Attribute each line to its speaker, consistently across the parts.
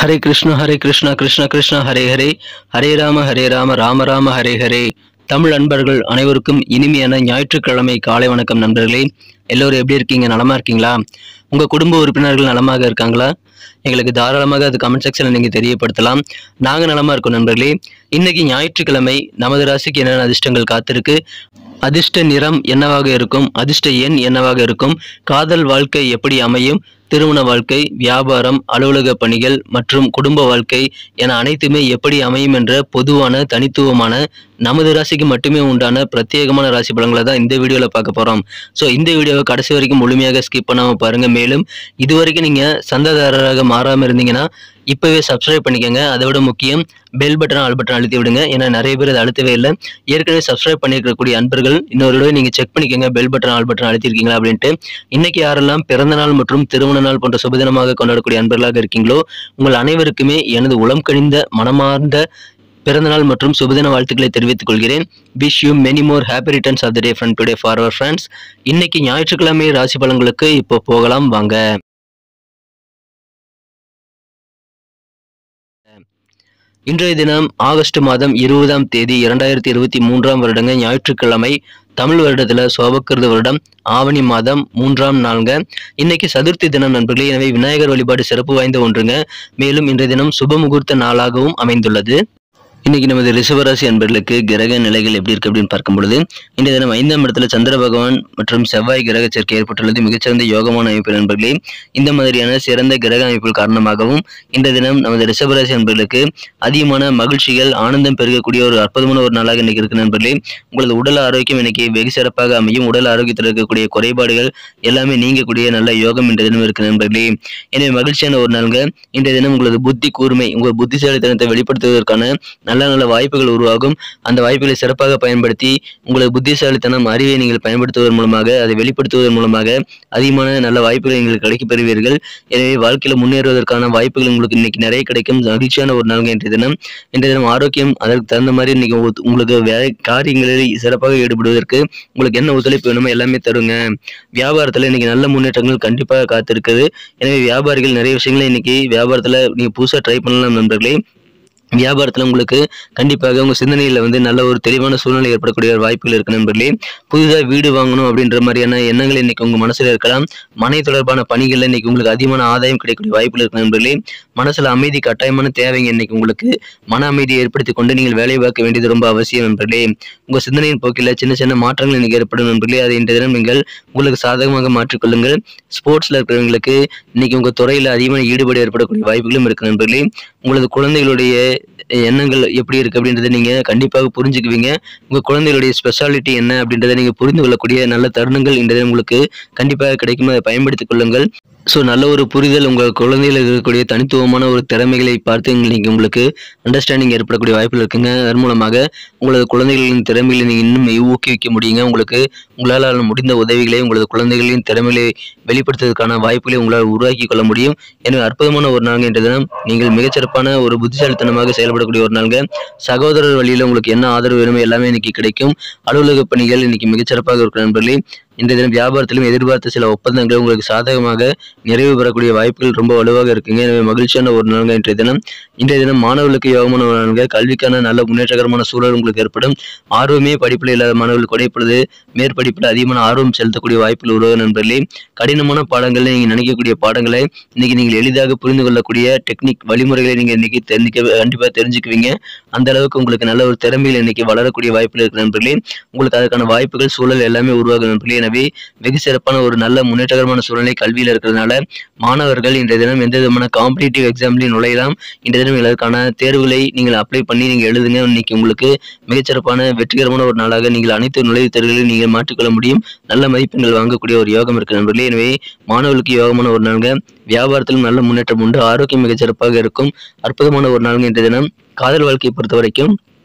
Speaker 1: ஹரே கிருஷ்ணா கிருஷ்ண கிருஷ்ண ஹரே ஹரே, ஹரே ராம ராம ராம ஹரே ஹரே. தமிழ் நண்பர்கள் அனைவருக்கும் இனிமையான ஞாயிற்றுக்கிழமை காலை வணக்கம் நண்பர்களே. எல்லோரும் எப்படி இருக்கீங்க? நலமா இருக்கீங்களா? உங்க குடும்ப உறுப்பினர்கள் நலமாக இருக்காங்களா? எங்களுக்கு தாராளமாக அது கமெண்ட் செக்ஷன்ல நீங்க தெரியப்படுத்தலாம். நாங்க நலமா இருக்கோம் நண்பர்களே. இன்னைக்கு ஞாயிற்றுக்கிழமை, நமது ராசிக்கு என்னென்ன அதிர்ஷ்டங்கள் காத்திருக்கு, அதிர்ஷ்ட நிறம் என்னவாக இருக்கும், அதிர்ஷ்ட எண் என்னவாக இருக்கும், காதல் வாழ்க்கை எப்படி அமையும், திருமண வாழ்க்கை, வியாபாரம், அலுவலக பணிகள் மற்றும் குடும்ப வாழ்க்கை என அனைத்துமே எப்படி அமையும் என்ற பொதுவான தனித்துவமான நமது ராசிக்கு மட்டுமே உண்டான பிரத்யேகமான ராசி பலன்களை தான் இந்த வீடியோவில் பார்க்க போகிறோம். ஸோ இந்த வீடியோவை கடைசி வரைக்கும் முழுமையாக ஸ்கிப் பண்ணாமல் பாருங்கள். மேலும் இதுவரைக்கும் நீங்கள் சந்தாதாரராக மாறாமல் இருந்தீங்கன்னா இப்போவே சப்ஸ்கிரைப் பண்ணிக்கோங்க. அதை விட முக்கியம், பெல் பட்டன் ஆல் பட்டன் அழுத்தி விடுங்க. ஏன்னா நிறைய பேர் அதை அழுத்தவே இல்லை. ஏற்கனவே சப்ஸ்கிரைப் பண்ணியிருக்கக்கூடிய அன்பர்கள் இன்னொரு தடவை நீங்கள் செக் பண்ணிக்கோங்க, பெல் பட்டன் ஆல் பட்டன் அழுத்திருக்கீங்களா அப்படின்ட்டு. இன்னைக்கு யாரெல்லாம் பிறந்த நாள் மற்றும் திருமண நாள் போன்ற சுபதினமாக கொண்டாடக்கூடிய அன்பர்களாக இருக்கீங்களோ உங்கள் அனைவருக்குமே எனது உளம் கனிந்த மனமார்ந்த பிறந்தநாள் மற்றும் சுபதின வாழ்த்துக்களை தெரிவித்துக் கொள்கிறேன். Wish you many more happy returns of the day from today for our friends. இன்னைக்கு ஞாயிற்றுக்கிழமை ராசி பலன்களுக்கு இப்போ போகலாம் வாங்க. இன்றைய தினம் ஆகஸ்ட் மாதம் 20ஆம் தேதி 2023ஆம் வருடங்க, ஞாயிற்றுக்கிழமை. தமிழ் வருடத்துல சோபக்கிருத வருடம் ஆவணி மாதம் 3ஆம் நாளுங்க. இன்னைக்கு சதுர்த்தி தினம் நண்பர்களே. எனவே விநாயகர் வழிபாடு சிறப்பு வாய்ந்த ஒன்றுங்க. மேலும் இன்றைய தினம் சுப முகூர்த்த நாளாகவும் அமைந்துள்ளது. இன்னைக்கு நமது ரிஷபராசி அன்பர்களுக்கு கிரக நிலைகள் எப்படி இருக்கு அப்படின்னு பார்க்கும் பொழுது, இந்த தினம் 5ஆம் இடத்துல சந்திர பகவான் மற்றும் செவ்வாய் கிரக சேர்க்கை ஏற்பட்டுள்ளது. மிகச்சிறந்த யோகமான அமைப்பு நண்பர்களே. இந்த மாதிரியான சிறந்த கிரக அமைப்புகள் காரணமாகவும் இந்த தினம் நமது ரிஷபராசி அன்பர்களுக்கு அதிகமான மகிழ்ச்சிகள், ஆனந்தம் பெருகக்கூடிய ஒரு அற்புதமான ஒரு நாளாக இன்னைக்கு இருக்கு நண்பர்களே. உங்களது உடல் ஆரோக்கியம் இன்னைக்கு வெகு சிறப்பாக அமையும். உடல் ஆரோக்கியத்தில் இருக்கக்கூடிய குறைபாடுகள் எல்லாமே நீங்கக்கூடிய நல்ல யோகம் இந்த தினம் இருக்கு நண்பர்களே. எனவே மகிழ்ச்சியான ஒரு நாளுங்க. இந்த தினம் உங்களது புத்தி கூர்மை, உங்கள் புத்திசாலித்தனத்தை வெளிப்படுத்துவதற்கான நல்ல நல்ல வாய்ப்புகள் உருவாகும். அந்த வாய்ப்புகளை சிறப்பாக பயன்படுத்தி உங்களது புத்திசாலித்தனம், அறிவை நீங்கள் பயன்படுத்துவதன் மூலமாக, அதை வெளிப்படுத்துவதன் மூலமாக அதிகமான நல்ல வாய்ப்புகள் நீங்கள் கிடைக்கப் பெறுவீர்கள். எனவே வாழ்க்கையில் முன்னேறுவதற்கான வாய்ப்புகள் உங்களுக்கு இன்னைக்கு நிறைய கிடைக்கும். மகிழ்ச்சியான ஒரு நாள் இன்றைய தினம். இன்றைய தினம் ஆரோக்கியம், அதற்கு தகுந்த மாதிரி இன்னைக்கு உங்களுக்கு வேலை காரியங்களில் சிறப்பாக ஈடுபடுவதற்கு உங்களுக்கு என்ன ஒத்துழைப்பு வேணுமோ எல்லாமே தருங்க. வியாபாரத்தில் இன்னைக்கு நல்ல முன்னேற்றங்கள் கண்டிப்பாக காத்திருக்குது. எனவே வியாபாரிகள் நிறைய விஷயங்களை இன்னைக்கு வியாபாரத்தில் நீங்க புதுசாக ட்ரை பண்ணலாம் நண்பர்களே. வியாபாரத்தில் உங்களுக்கு கண்டிப்பாக உங்கள் சிந்தனையில் நல்ல ஒரு தெளிவான சூழ்நிலை ஏற்படக்கூடிய ஒரு வாய்ப்புகள் இருக்கு நண்பர்களே. புதிதாக வீடு வாங்கணும் அப்படின்ற மாதிரியான எண்ணங்கள் இன்னைக்கு உங்கள் மனசில் இருக்கலாம். மனை தொடர்பான பணிகளில் இன்னைக்கு உங்களுக்கு அதிகமான ஆதாயம் கிடைக்கக்கூடிய வாய்ப்புகள் இருக்கு நண்பர்களே. மனசில் அமைதி கட்டாயமான தேவைங்க. இன்னைக்கு உங்களுக்கு மன அமைதியை ஏற்படுத்தி கொண்டு நீங்கள் வேலை பார்க்க வேண்டியது ரொம்ப அவசியம் நண்பர்களே. உங்கள் சிந்தனையின் போக்கில் சின்ன சின்ன மாற்றங்கள் இன்னைக்கு ஏற்படும் நண்பர்களே. அதை இன்றைய தினம் நீங்கள் உங்களுக்கு சாதகமாக மாற்றிக்கொள்ளுங்கள். ஸ்போர்ட்ஸில் இருக்கிறவங்களுக்கு இன்னைக்கு உங்கள் துறையில் அதிகமான ஈடுபாடு ஏற்படக்கூடிய வாய்ப்புகளும் இருக்கு நண்பர்களே. உங்களது குழந்தைகளுடைய எண்ணங்கள் எப்படி இருக்கு அப்படின்றத நீங்க கண்டிப்பாக புரிஞ்சுக்குவீங்க. உங்க குழந்தைகளுடைய ஸ்பெஷாலிட்டி என்ன அப்படின்றத நீங்க புரிந்து கொள்ளக்கூடிய நல்ல தருணங்கள் இந்த தினம் உங்களுக்கு கண்டிப்பாக கிடைக்கும். அதை பயன்படுத்திக் கொள்ளுங்கள். ஸோ நல்ல ஒரு புரிதல், உங்கள் குழந்தைகள் இருக்கக்கூடிய தனித்துவமான ஒரு திறமைகளை பார்த்து நீங்கள் உங்களுக்கு அண்டர்ஸ்டாண்டிங் ஏற்படக்கூடிய வாய்ப்புகள் இருக்குங்க. அதன் மூலமாக உங்களது குழந்தைகளின் திறமைகளை நீங்கள் இன்னும் ஊக்குவிக்க முடியுங்க. உங்களால் முடிந்த உதவிகளை உங்களது குழந்தைகளின் திறமைகளை வெளிப்படுத்துவதற்கான வாய்ப்புகளை உங்களால் உருவாக்கி கொள்ள முடியும். எனவே அற்புதமான ஒரு நாள் என்ற தினம். நீங்கள் மிகச்சிறப்பான ஒரு புத்திசாலித்தனமாக செயல்படக்கூடிய ஒரு நாள்ங்க. சகோதரர் வழியில் உங்களுக்கு என்ன ஆதரவு வேணுமோ எல்லாமே இன்னைக்கு கிடைக்கும். அலுவலக பணிகள் இன்னைக்கு மிகச்சிறப்பாக இருக்கிற நண்பர்களே. இன்றைய தினம் வியாபாரத்திலும் எதிர்பார்த்த சில ஒப்பந்தங்கள் உங்களுக்கு சாதகமாக நிறைவு பெறக்கூடிய வாய்ப்புகள் ரொம்ப வலுவாக இருக்குங்க. எனவே மகிழ்ச்சியான ஒரு நாள்ங்க இன்றைய தினம். இன்றைய தினம் மாணவர்களுக்கு யோகமான ஒரு நாள்ங்க. கல்விக்கான நல்ல முன்னேற்றகரமான சூழல் உங்களுக்கு ஏற்படும். ஆர்வமே படிப்பில் இல்லாத மாணவர்களுக்கு கிடைப்பது மேற்படிப்பில் அதிகமான ஆர்வம் செலுத்தக்கூடிய வாய்ப்புகள் உருவாக நண்பர்களே. கடினமான பாடங்களை நீங்கள் நினைக்கக்கூடிய பாடங்களை இன்னைக்கு நீங்கள் எளிதாக புரிந்து கொள்ளக்கூடிய டெக்னிக் வழிமுறைகளை நீங்கள் இன்னைக்கு கண்டிப்பாக தெரிஞ்சுக்குவீங்க. அந்த அளவுக்கு உங்களுக்கு நல்ல ஒரு திறமையில் இன்னைக்கு வளரக்கூடிய வாய்ப்புகள் இருக்கு நண்பர்களே. உங்களுக்கு அதற்கான வாய்ப்புகள், சூழல் எல்லாமே உருவாகும் நண்பர்களே. எனவே வெகு சிறப்பான ஒரு நல்ல முன்னேற்றகரமான சூழ்நிலை கல்வியில் இருக்கிறதுனால மாணவர்கள் இன்றைய தினம் எந்த விதமான காம்படிட்டிவ் எக்ஸாம்லையும் நுழையலாம். இன்றைய தினம் இதற்கான தேர்வுகளை நீங்கள் அப்ளை பண்ணி நீங்கள் எழுதுங்க. இன்னைக்கு உங்களுக்கு மிகச்சிறப்பான வெற்றிகரமான ஒரு நாளாக நீங்கள் அனைத்து நுழைவுத் தேர்வுகளையும் நீங்கள் மாற்றிக்கொள்ள முடியும். நல்ல மதிப்பெண்கள் வாங்கக்கூடிய ஒரு யோகம் இருக்கு நண்பர்களே. எனவே மாணவர்களுக்கு யோகமான ஒரு நாள்ங்க. வியாபாரத்திலும் நல்ல முன்னேற்றம் உண்டு. ஆரோக்கியம் மிகச்சிறப்பாக இருக்கும். அற்புதமான ஒரு நாள்ங்க இன்றைய தினம். காதல் வாழ்க்கையை பொறுத்த வரைக்கும்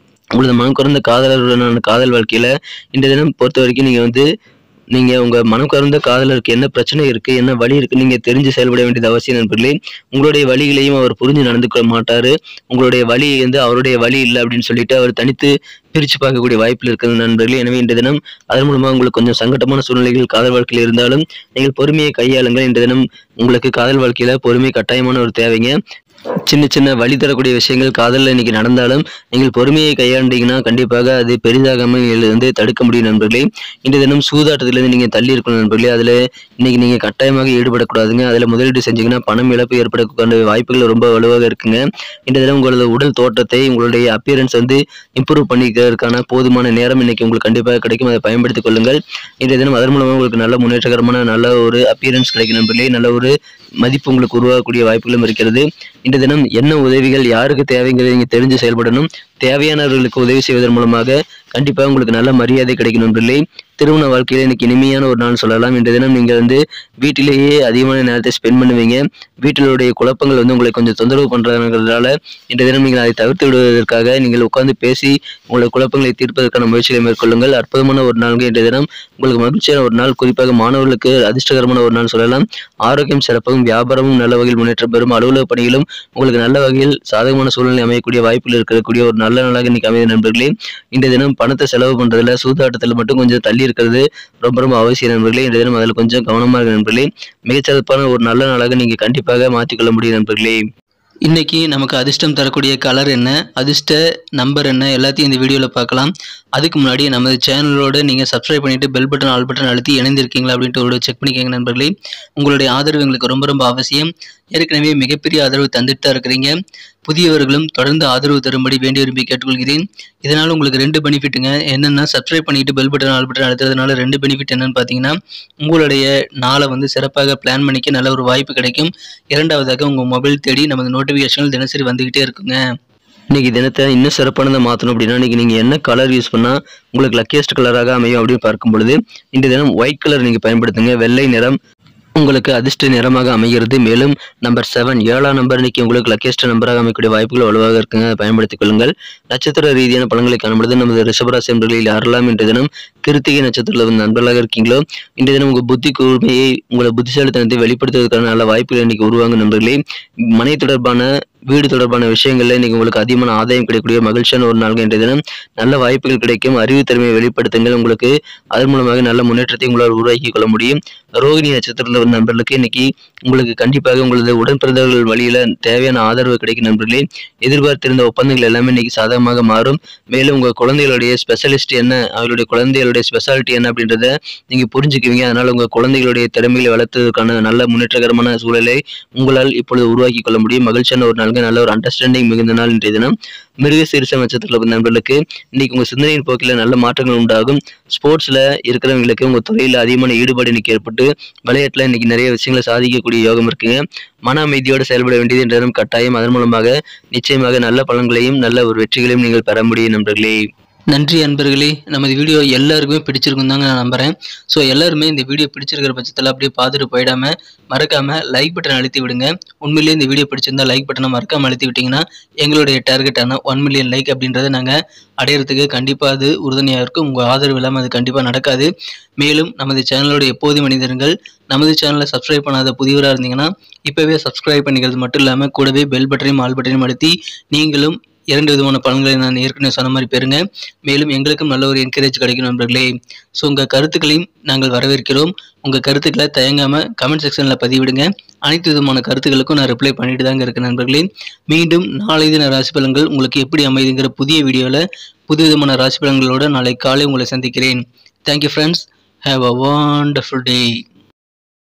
Speaker 1: உங்களது மனம் குறைந்த காதலருடனான காதல் வாழ்க்கையில இன்றைய தினம் பொறுத்த வரைக்கும் நீங்க உங்க மனம் கவர்ந்த காதலருக்கு என்ன பிரச்சனை இருக்கு, என்ன வழி இருக்கு நீங்க தெரிஞ்சு செயல்பட வேண்டியது அவசியம் நண்பர்களே. உங்களுடைய வழிகளையும் அவர் புரிஞ்சு நடந்து கொள்ள மாட்டாரு. உங்களுடைய வழி அவருடைய வழி இல்லை அப்படின்னு சொல்லிட்டு அவர் தனித்து பிரிச்சு பார்க்கக்கூடிய வாய்ப்புகள் இருக்குது நண்பர்களே. எனவே இன்றைய தினம் அதன் மூலமாக உங்களுக்கு கொஞ்சம் சங்கடமான சூழ்நிலைகள் காதல் வாழ்க்கையில் இருந்தாலும் நீங்கள் பொறுமையை கையாளுங்கள். இன்றைய தினம் உங்களுக்கு காதல் வாழ்க்கையில பொறுமை கட்டாயமான ஒரு தேவைங்க. சின்ன சின்ன வழி தரக்கூடிய விஷயங்கள் காதலில் இன்னைக்கு நடந்தாலும் நீங்கள் பொறுமையை கையாண்டீங்கன்னா கண்டிப்பாக அது பெரிதாகாமல் வந்து தடுக்க முடியும் நண்பர்களே. இன்றைய தினம் சூதாட்டத்திலிருந்து நீங்கள் தள்ளி இருக்கணும் நண்பர்களே. அதில் இன்னைக்கு நீங்கள் கட்டாயமாக ஈடுபடக்கூடாதுங்க. அதில் முதலீடு செஞ்சீங்கன்னா பணம் இழப்பு ஏற்படக்கூடிய வாய்ப்புகள் ரொம்ப வலுவாக இருக்குங்க. இன்றைய தினம் உங்களது உடல் தோற்றத்தை உங்களுடைய அப்பியரன்ஸ் வந்து இம்ப்ரூவ் பண்ணிக்கிறதுக்கான போதுமான நேரம் இன்னைக்கு உங்களுக்கு கண்டிப்பாக கிடைக்கும். அதை பயன்படுத்திக் கொள்ளுங்கள். இன்றைய தினம் அதன் மூலமாக உங்களுக்கு நல்ல முன்னேற்றகரமான நல்ல ஒரு அப்பியரன்ஸ் கிடைக்கும் நண்பர்களே. நல்ல ஒரு மதிப்பு உங்களுக்கு உருவாகக்கூடிய வாய்ப்புகளும் இருக்கிறது. இன்றைய தினம் என்ன உதவிகள் யாருக்கு தேவைங்கிறத நீங்க தெரிஞ்சு செயல்படணும். தேவையானவர்களுக்கு உதவி செய்வதன் மூலமாக கண்டிப்பாக உங்களுக்கு நல்ல மரியாதை கிடைக்கும் நண்பர்களே. திருமண வாழ்க்கையில இன்னைக்கு இனிமையான ஒரு நாள் சொல்லலாம். இன்றைய தினம் நீங்க வந்து வீட்டிலேயே அதிகமான நேரத்தை ஸ்பெண்ட் பண்ணுவீங்க. வீட்டிலுடைய குழப்பங்கள் வந்து உங்களை கொஞ்சம் தொந்தரவு பண்றதுனால இன்றைய தினம் நீங்கள் அதை தவிர்த்து விடுவதற்காக நீங்கள் உட்கார்ந்து பேசி உங்களுடைய குழப்பங்களை தீர்ப்பதற்கான முயற்சிகளை மேற்கொள்ளுங்கள். அற்புதமான ஒரு நாள் இன்றைய தினம், உங்களுக்கு மகிழ்ச்சியான ஒரு நாள். குறிப்பாக மாணவர்களுக்கு அதிர்ஷ்டகரமான ஒரு நாள் சொல்லலாம். ஆரோக்கியம் சிறப்பாகவும் வியாபாரமும் நல்ல வகையில் முன்னேற்றம் பெறும். அலுவலக பணிகளும் உங்களுக்கு நல்ல வகையில் சாதகமான சூழ்நிலை அமையக்கூடிய வாய்ப்புகள் இருக்கக்கூடிய ஒரு நல்ல நாளாக இன்னைக்கு அமைந்த நண்பர்களே. இன்றைய தினம் பணத்தை செலவு பண்றதுல சூதாட்டத்தில் மட்டும் கொஞ்சம் தள்ளி இருக்கிறது ரொம்ப ரொம்ப அவசியம் நண்பர்களே. இன்றைய தினம் அதில் கொஞ்சம் கவனமாக இருக்க நண்பர்களே. மிகச்சிறப்பான ஒரு நல்ல நாளாக நீங்க கண்டிப்பாக மாற்றிக்கொள்ள முடியும் நண்பர்களே. இன்னைக்கு நமக்கு அதிர்ஷ்டம் தரக்கூடிய கலர் என்ன, அதிர்ஷ்ட நம்பர் என்ன, எல்லாத்தையும் இந்த வீடியோவில் பார்க்கலாம். அதுக்கு முன்னாடி நமது சேனலோட நீங்கள் சப்ஸ்கிரைப் பண்ணிட்டு பெல் பட்டன் ஆல் பட்டன் அழுத்தி இணைந்திருக்கீங்களா அப்படின்ட்டு ஒரு செக் பண்ணிக்கோங்க நண்பர்களே. உங்களுடைய ஆதரவு எங்களுக்கு ரொம்ப ரொம்ப அவசியம். ஏற்கனவே மிகப்பெரிய ஆதரவு தந்துட்டு தான் இருக்கிறீங்க. புதியவர்களும் தொடர்ந்து ஆதரவு தரும்படி வேண்டி விரும்பி கேட்டுக்கொள்கிறேன். இதனால் உங்களுக்கு 2 பெனிஃபிட்டுங்க. என்னென்னா, சப்ஸ்கிரைப் பண்ணிட்டு பெல் பட்டன் ஆல் பட்டன் அழுத்துறதுனால 2 பெனிஃபிட் என்னன்னு பார்த்தீங்கன்னா, உங்களுடைய நாளை வந்து சிறப்பாக பிளான் பண்ணிக்க நல்ல ஒரு வாய்ப்பு கிடைக்கும். இரண்டாவதாக உங்கள் மொபைல் தேடி நமது நோட்டிஃபிகேஷன்கள் தினசரி வந்துகிட்டே இருக்குங்க. இன்னைக்கு தினத்தை இன்னும் சிறப்பானதை மாற்றணும் அப்படின்னா, இன்னைக்கு நீங்கள் என்ன கலர் யூஸ் பண்ணால் உங்களுக்கு லக்கியஸ்ட் கலராக அமையும் அப்படின்னு பார்க்கும் பொழுது, இன்றைய தினம் ஒயிட் கலர் நீங்கள் பயன்படுத்துங்க. வெள்ளை நிறம் உங்களுக்கு அதிர்ஷ்ட நிறமாக அமைகிறது. மேலும் நம்பர் 7 7ஆம் நம்பர் இன்னைக்கு உங்களுக்கு லக்கியஸ்ட் நம்பராக அமைக்கக்கூடிய வாய்ப்புகள் வலுவாக இருக்குங்க. பயன்படுத்திக் கொள்ளுங்கள். நட்சத்திர ரீதியான பலன்களை காணும்பொழுது நமது ரிஷபராசி நண்பர்களில் யாரெல்லாம் இன்றைய தினம் கிருத்திகை நட்சத்திரத்தில் நண்பர்களாக இருக்கீங்களோ, இன்றைய தினம் உங்கள் புத்தி கூர்மையை உங்களை புத்திசாலித்தனத்தை வெளிப்படுத்துவதற்கான நல்ல வாய்ப்புகள் இன்னைக்கு உருவாங்க நண்பர்களே. மனை தொடர்பான வீடு தொடர்பான விஷயங்கள்ல இன்னைக்கு உங்களுக்கு அதிகமான ஆதாயம் கிடைக்கக்கூடிய மகிழ்ச்சியான ஒரு நாள் இன்றைய தினம். நல்ல வாய்ப்புகள் கிடைக்கும். அறிவு திறமையை வெளிப்படுத்துங்கள். உங்களுக்கு அதன் மூலமாக நல்ல முன்னேற்றத்தை உங்களால் உருவாக்கி கொள்ள முடியும். ரோகிணி நட்சத்திரத்தில் வரும் நண்பர்களுக்கு இன்னைக்கு உங்களுக்கு கண்டிப்பாக உங்களது உடன்பிறந்தவர்கள் வழியில தேவையான ஆதரவு கிடைக்கும் நண்பர்களே. எதிர்பார்த்திருந்த ஒப்பந்தங்கள் எல்லாமே இன்னைக்கு சாதகமாக மாறும். மேலும் உங்க குழந்தைகளுடைய ஸ்பெஷலிஸ்ட் என்ன, அவர்களுடைய குழந்தைகளுடைய ஸ்பெஷாலிட்டி என்ன அப்படின்றத நீங்க புரிஞ்சுக்குவீங்க. அதனால உங்க குழந்தைகளுடைய திறமைகளை வளர்த்ததற்கான நல்ல முன்னேற்றகரமான சூழலை உங்களால் இப்பொழுது உருவாக்கி கொள்ள முடியும். மகிழ்ச்சியான ஒரு நாளுங்க. நல்ல ஒரு அண்டர்ஸ்டாண்டிங் மிகுந்த நாள் இன்றைய தினம். மிருகசீரிஷ நட்சத்திரத்தில் நண்பர்களுக்கு இன்னைக்கு உங்க சிந்தனையின் போக்கில் நல்ல மாற்றங்கள் உண்டாகும். ஸ்போர்ட்ஸ்ல இருக்கிறவங்களுக்கு உங்க துறையில அதிகமான ஈடுபாடு இன்னைக்கு ஏற்பட்டு விளையாட்டுல இன்னைக்கு நிறைய விஷயங்களை சாதிக்கக்கூடிய யோகம் இருக்குங்க. மன அமைதியோடு செயல்பட வேண்டியது என்ற தினம் கட்டாயம். அதன் மூலமாக நிச்சயமாக நல்ல பலன்களையும் நல்ல ஒரு வெற்றிகளையும் நீங்கள் பெற முடியும் நண்பர்களே. நன்றி அன்பர்களே. நமது வீடியோ எல்லாருக்குமே பிடிச்சிருக்கும் தாங்க நான் நம்புறேன். ஸோ எல்லாருமே இந்த வீடியோ பிடிச்சிருக்கிற பட்சத்தில் அப்படியே பார்த்துட்டு போயிடாம மறக்காம லைக் பட்டன் அழுத்தி விடுங்க. உண்மையிலேயே இந்த வீடியோ பிடிச்சிருந்தா லைக் பட்டனை மறக்காம அழுத்தி விட்டீங்கன்னா எங்களுடைய டார்கெட்டான 1 மில்லியன் லைக் அப்படின்றத நாங்கள் அடையிறதுக்கு கண்டிப்பாக அது உறுதுணையாக இருக்கும். உங்கள் ஆதரவு இல்லாமல் அது கண்டிப்பாக நடக்காது. மேலும் நமது சேனலோட எப்போது மனிதர்கள் நமது சேனலை சப்ஸ்கிரைப் பண்ணாத புதியவராக இருந்தீங்கன்னா இப்போவே சப்ஸ்கிரைப் பண்ணிக்கிறது மட்டும் இல்லாமல் கூடவே பெல் பட்டனையும் ஆல் பட்டனையும் அழுத்தி நீங்களும் 2 விதமான பலன்களை நான் ஏற்கனவே சொன்ன மாதிரி பெறுங்க. மேலும் எங்களுக்கும் நல்ல ஒரு என்கரேஜ் கிடைக்கும் நண்பர்களே. ஸோ உங்கள் கருத்துக்களையும் நாங்கள் வரவேற்கிறோம். உங்கள் கருத்துக்களை தயங்காமல் கமெண்ட் செக்ஷனில் பதிவிடுங்க. அனைத்து விதமான கருத்துக்களுக்கும் நான் ரிப்ளை பண்ணிட்டு தாங்க இருக்கேன் நண்பர்களே. மீண்டும் நாளை தின ராசி பலன்கள் உங்களுக்கு எப்படி அமைதுங்கிற புதிய வீடியோவில் புது விதமான ராசி பலன்களோடு நாளை காலை உங்களை சந்திக்கிறேன். Thank you friends. Have a wonderful day.